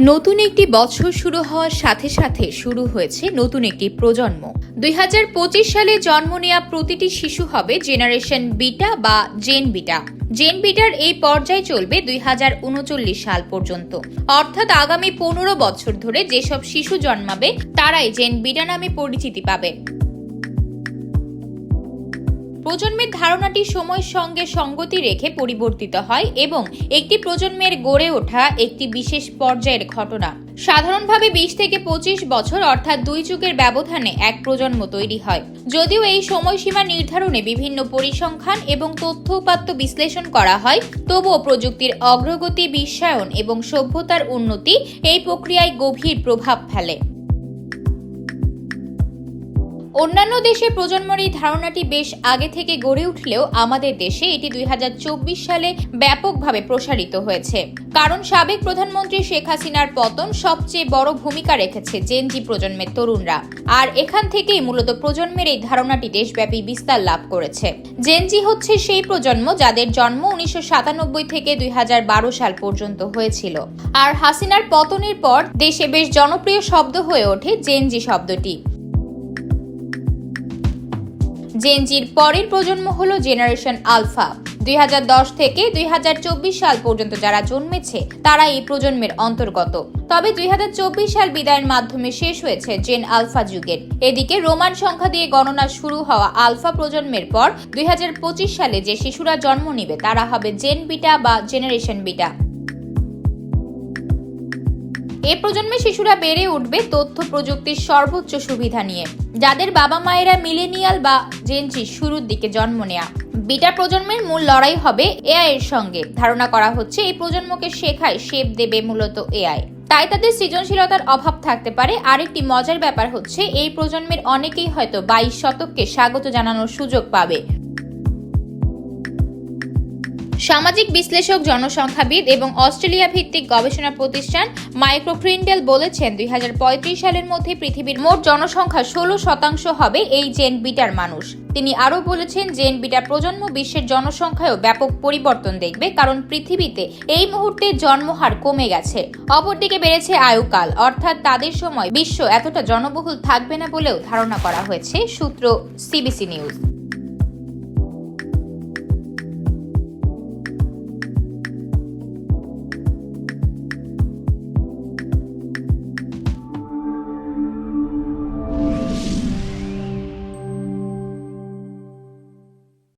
নতুন একটি বছর শুরু হওয়ার সাথে সাথে শুরু হয়েছে নতুন একটি প্রজন্ম। 2025 সালে জন্ম নেওয়া প্রতিটি শিশু হবে জেনারেশন বিটা বা জেন বিটা। জেন বিটার এই পর্যায় চলবে 2039 সাল পর্যন্ত, অর্থাৎ আগামী 15 বছর ধরে যেসব শিশু জন্মাবে তারাই জেন বিটা নামে পরিচিতি পাবে। প্রজন্মের ধারণাটি সময়ের সঙ্গে সঙ্গতি রেখে পরিবর্তিত হয় এবং একটি প্রজন্মের গড়ে ওঠা একটি বিশেষ পর্যায়ের ঘটনা। সাধারণভাবে 20 থেকে 25 বছর অর্থাৎ 2 যুগের ব্যবধানে এক প্রজন্ম তৈরি হয়। যদিও এই সময়সীমা নির্ধারণে বিভিন্ন পরিসংখ্যান এবং তথ্য উপাত্ত বিশ্লেষণ করা হয়, তবুও প্রযুক্তির অগ্রগতি, বিশ্বায়ন এবং সভ্যতার উন্নতি এই প্রক্রিয়ায় গভীর প্রভাব ফেলে। অন্যান্য দেশে প্রজন্মের এই ধারণাটি বেশ আগে থেকে গড়ে উঠলেও আমাদের দেশে এটি 2024 সালে ব্যাপকভাবে প্রসারিত হয়েছে। কারণ সাবেক প্রধানমন্ত্রী শেখ হাসিনার পতন সবচেয়ে বড় ভূমিকা রেখেছে জেনজি প্রজন্মের তরুণরা, আর এখান থেকেই মূলত প্রজন্মের এই ধারণাটি দেশব্যাপী বিস্তার লাভ করেছে। জেনজি হচ্ছে সেই প্রজন্ম যাদের জন্ম 1997 থেকে 2012 সাল পর্যন্ত হয়েছিল, আর হাসিনার পতনের পর দেশে বেশ জনপ্রিয় শব্দ হয়ে ওঠে জেনজি শব্দটি। জেনজির পরের প্রজন্ম হলো জেনারেশন আলফা। 2010 থেকে 2024 সাল পর্যন্ত যারা জন্মেছে তারা এই প্রজন্মের অন্তর্গত। তবে 2024 সাল বিদায়ের মাধ্যমে শেষ হয়েছে জেন আলফা যুগের। এদিকে রোমান সংখ্যা দিয়ে গণনা শুরু হওয়া আলফা প্রজন্মের পর 2025 সালে যে শিশুরা জন্ম নেবে তারা হবে জেন বিটা বা জেনারেশন বিটা। এ প্রজন্মের শিশুরা বেড়ে উঠবে তথ্য প্রযুক্তির সর্বোচ্চ সুবিধা নিয়ে, যাদের বাবা মায়েরা মিলেনিয়াল বা জেনজি শুরুর দিকে জন্ম নেয়া। বিটা প্রজন্মের মূল লড়াই হবে এআই এর সঙ্গে। ধারণা করা হচ্ছে এই প্রজন্মকে শেখায় শেপ দেবে মূলত এআই, তাই তাদের সৃজনশীলতার অভাব থাকতে পারে। আরেকটি মজার ব্যাপার হচ্ছে এই প্রজন্মের অনেকেই হয়তো 22 শতককে স্বাগত জানানোর সুযোগ পাবে। সামাজিক বিশ্লেষক, জনসংখ্যাবিদ এবং অস্ট্রেলিয়া ভিত্তিক গবেষণা প্রতিষ্ঠান মাইক্রোক্রিন্ডেল বলেছেন 2035 সালের মধ্যে পৃথিবীর মোট জনসংখ্যা 16% হবে এই জেন বিটার মানুষ। তিনি আরও বলেছেন জেন বিটা প্রজন্ম বিশ্বের জনসংখ্যায়ও ব্যাপক পরিবর্তন দেখবে, কারণ পৃথিবীতে এই মুহূর্তে জন্মহার কমে গেছে। অপরদিকে বেড়েছে আয়ুকাল, অর্থাৎ তাদের সময় বিশ্ব এতটা জনবহুল থাকবে না বলেও ধারণা করা হয়েছে। সূত্র সিবিসি নিউজ।